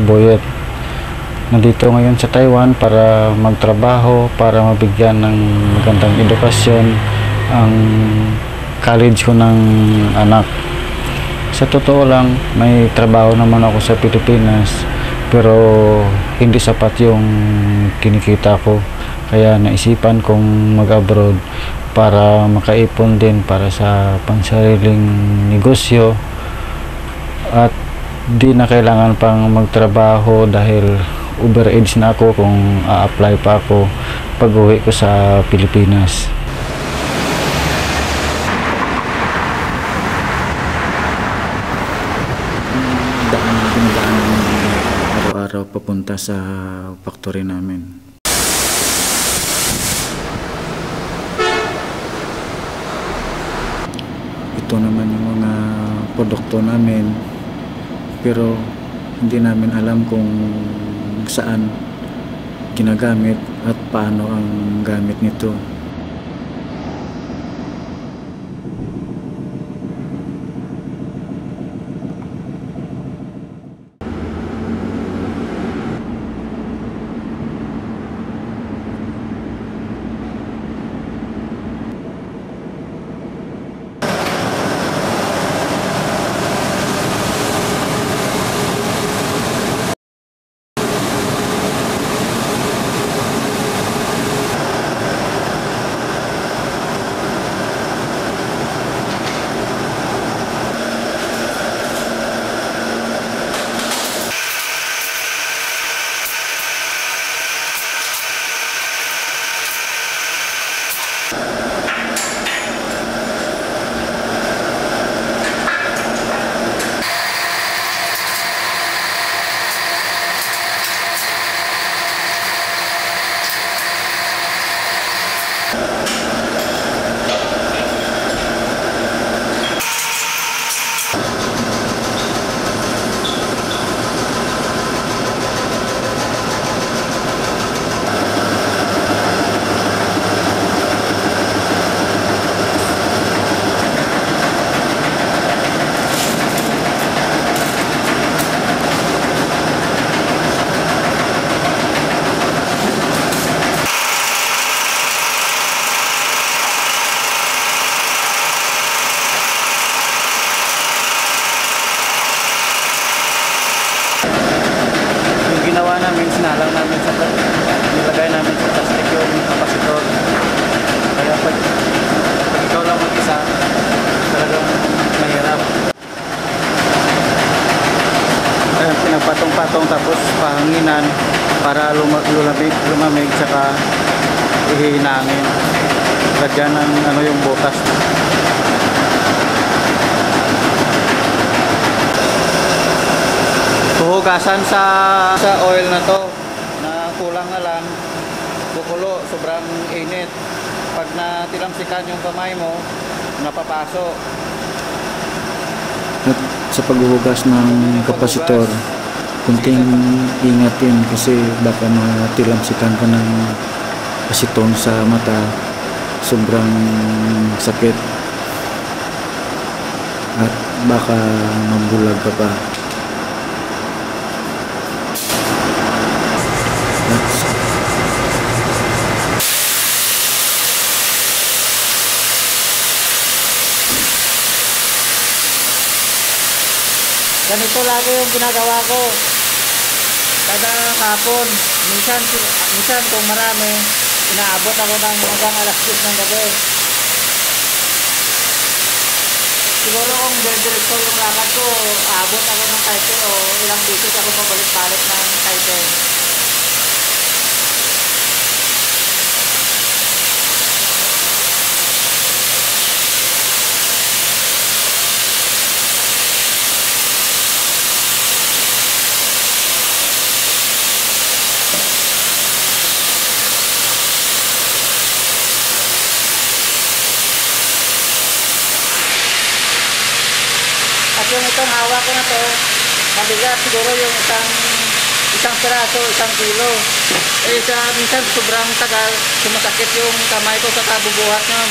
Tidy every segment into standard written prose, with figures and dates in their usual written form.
Buyet. Nandito ngayon sa Taiwan para magtrabaho, para mabigyan ng magandang edukasyon ang college ko ng anak. Sa totoo lang, may trabaho naman ako sa Pilipinas, pero hindi sapat yung kinikita ko. Kaya naisipan kong mag-abroad para makaipon din para sa pansariling negosyo at di na kailangan pang magtrabaho dahil overage na ako kung a-apply pa ako pag uwi ko sa Pilipinas. Daan araw-araw papunta sa factory namin. Ito naman yung mga produkto namin, pero hindi namin alam kung saan ginagamit at paano ang gamit nito. Ginawa namin, sinalang namin sa nilagay namin sa plastic yung kapasitor. Kaya pag ikaw lang mag-isa, talagang mahirap. Kaya pinagpatong-patong tapos pahanginan para lumamig tsaka ihinangin. Lagyan ng yung butas. Hugasan sa oil na to na kulang na lang, kukulo, sobrang init. Pag natilamsikan yung kamay mo, napapasok. At sa paghuhugas ng kapasitor, kunting ingatin kasi baka matilamsikan ka ng asiton sa mata, sobrang sakit at baka mabulag ka pa. Ganito lagi yung ginagawa ko kada hapon. Minsan kung marami, inaabot ako ng hanggang alas 10 ng gabi. Siguro kung diretso yung lakad ko, aabot ako ng Taipei o ilang beses ako pabalik-balik ng Taipei. At yung itong hawak ko na to, mabigat siguro yung isang piraso, 1 kilo. Eh minsan sobrang tagal, sumasakit yung kamay ko sa kabubuhat nun.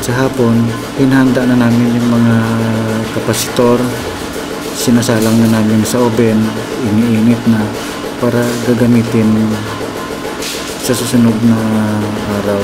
sa hapon, hinahanda na namin yung mga kapasitor, sinasalang na namin sa oven, iniinit na para gagamitin sa susunod na araw.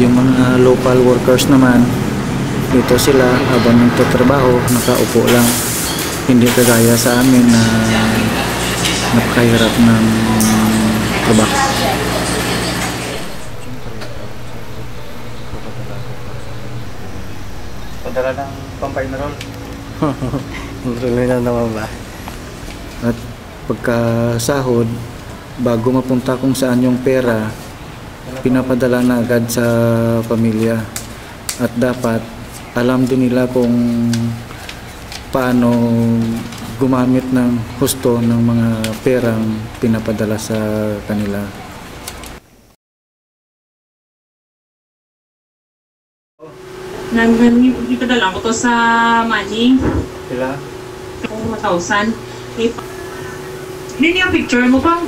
Yung mga local workers naman, dito sila habang nagtatrabaho, nakaupo lang. Hindi kagaya sa amin na napakahirap ng trabaho. Padala ng pampay na roll. Tuloy na naman ba? At pagkasahod, bago mapunta kung saan yung pera, pinapadala na agad sa pamilya. At dapat alam din nila kung paano gumamit ng husto ng mga perang pinapadala sa kanila. Ipadala ko to sa money. Sila? Kung 1,000. Hindi yung picture mo pa.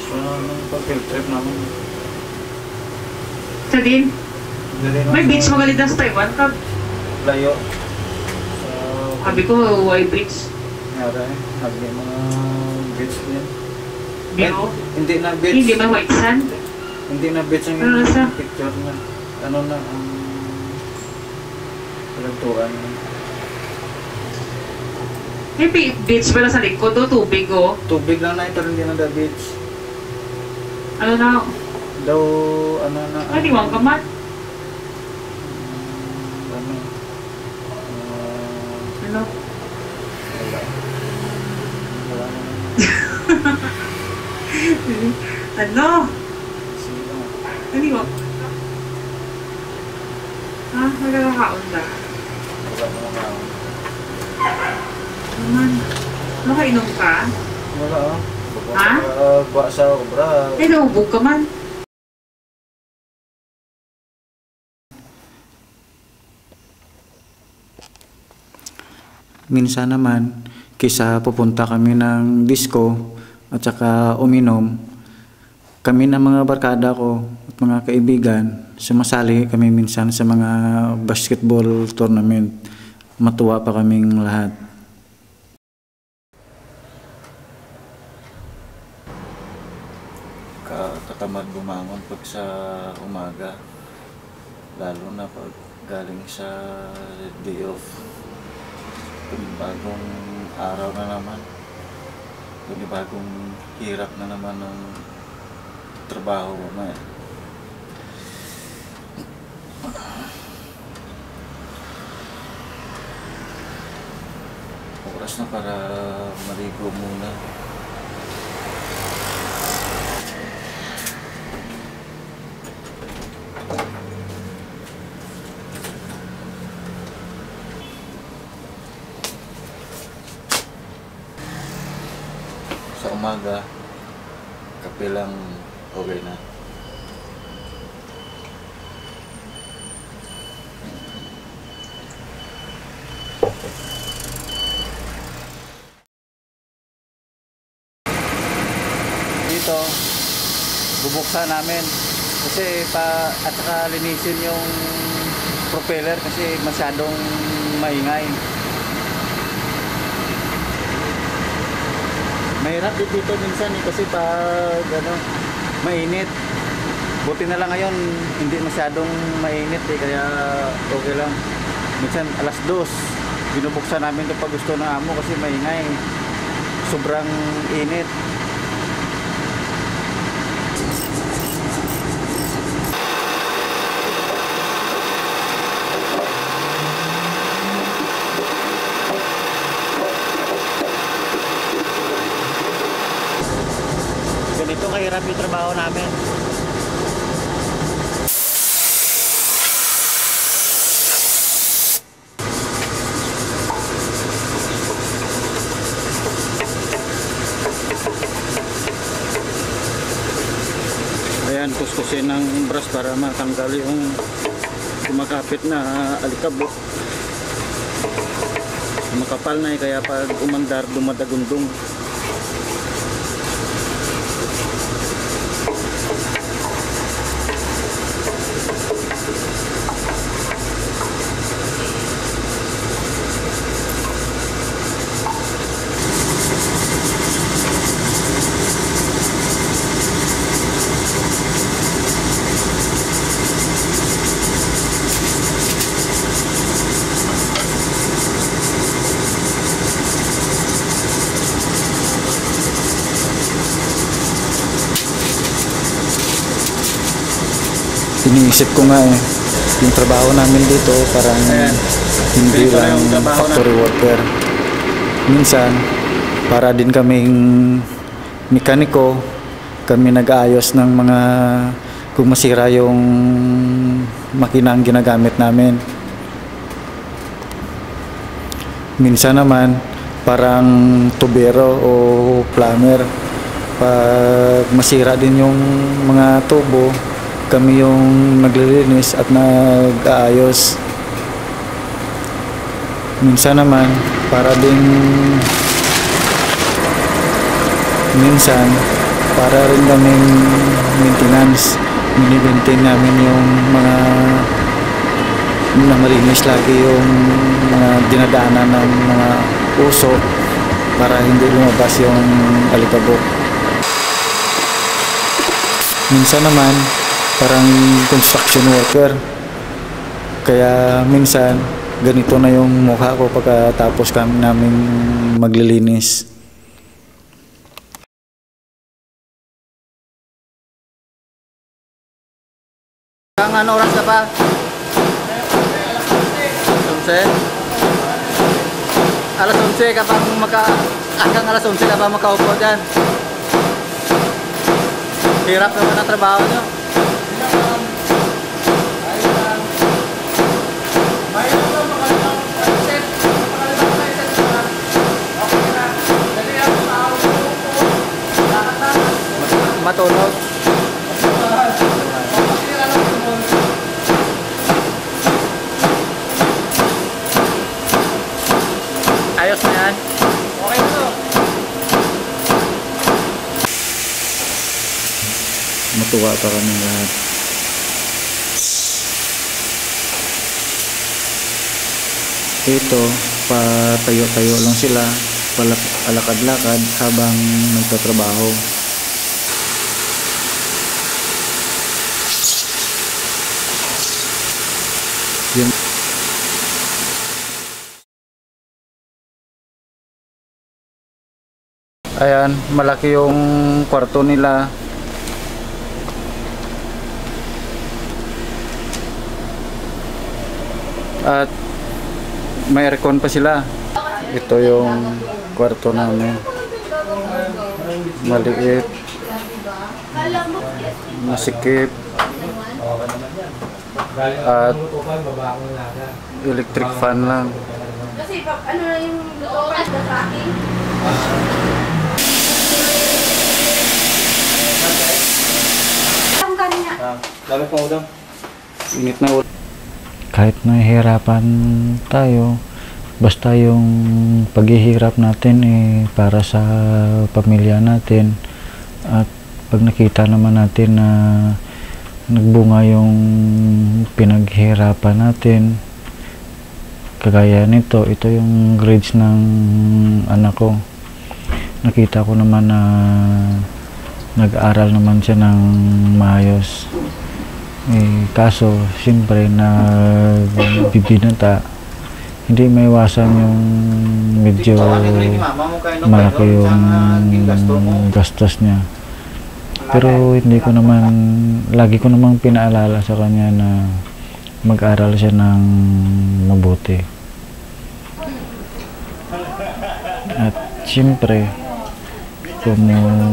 So, nung pag-field trip namin. Sa din? May beach magalit na sa Taiwan ka. Layo. Sabi ko, why beach? Nara eh. Sabi mga beach din. Biro? Hindi na beach. Hindi ba white sand? Hindi na beach ang Ano sa? picture na. Ano na ang palagturan. May beach pala sa likod o tubig o. Tubig lang na ito, hindi na the beach. Ano na? Daw, ano na. Kaniwang ka man? Ano? Ano? Wala. Wala na. Ano? Sino? Kaniwang? Ha? Magkakakaon ba? Wala na nga. Naman. Nakainom ka? Wala ah. Ha? Buwa sa obra. Eh, naubog ka man. Minsan naman, kaysa pupunta kami ng disco at saka uminom, kami ng mga barkada ko at mga kaibigan, sumasali kami minsan sa mga basketball tournament. Matuwa pa kaming lahat. Katamad bumangon pag sa umaga, lalo na pag galing sa day off. Bagong araw na naman, bagong hirap na naman ng trabaho mo. Oras na para maligo muna. Sa umaga, kape lang okay na. Dito, bubuksan namin kasi at saka linisin yung propeller kasi masyadong maingay. Mahirap din dito minsan kasi pag mainit. Buti na lang ngayon, hindi masyadong mainit eh, kaya okay lang. Minsan alas 2, binubuksan namin kapag gusto ng amo kasi maingay. Sobrang init. Ganito kahirap yung trabaho namin. Ayan, kuskusin ng brush para matanggal yung kumakapit na alikabok. Makapal na eh, kaya pag umandar dumadagundong. Iniisip ko nga eh, yung trabaho namin dito parang hindi lang factory worker. Minsan, para din kaming mekaniko, kami nag-aayos ng mga kung masira yung makina ang ginagamit namin. Minsan naman, parang tubero o plumber. Pag masira din yung mga tubo, kami yung naglilinis at nag-aayos. Minsan naman para rin kaming maintenance. Mini-maintain namin yung mga na malinis lagi yung mga dinadaanan ng mga usok para hindi lumabas yung alikabok. Minsan naman parang construction worker, kaya minsan ganito na yung mukha ko pagkatapos kami namin maglilinis. Ang oras na pa? 11? Alas 11 kapag hanggang alas 11 ka pa makaupo dyan. Hirap naman ang trabaho nyo. Matulog. Ayos na yan. Okay na to. Matuwa pa kami lahat. Ito, patayo-tayo lang sila, alakad-lakad habang nagtatrabaho. Yung ayan, malaki yung kwarto nila. At may aircon pa sila. Ito yung kwarto namin. Maliit. Masikip. At electric fan lang. Kasi ano na yung luto at tracking? Ang kanya. Dami pang udang. Init na ulit. Kahit nahihirapan tayo, basta yung paghihirap natin para sa pamilya natin. At pag nakita naman natin na nagbunga yung pinaghirapan natin, kagaya nito, ito yung grades ng anak ko. Nakita ko naman na nag-aaral naman siya ng maayos. Kaso, siyempre, na bibinata, hindi maiwasan yung medyo malaki yung gastos niya. Pero hindi ko naman, lagi ko namang pinaalala sa kanya na mag-aral siya ng mabuti. At siyempre, kung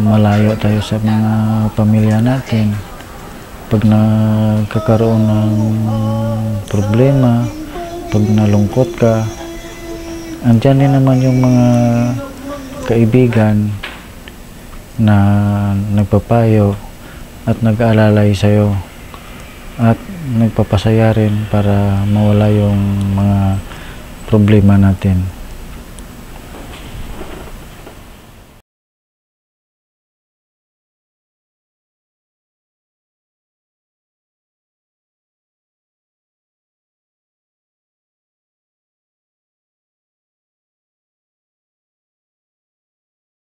malayo tayo sa mga pamilya natin, pag nagkakaroon ng problema, pag nalungkot ka, andyan din naman yung mga kaibigan na nagpapayo at nag-aalalay sa'yo at nagpapasaya rin para mawala yung mga problema natin.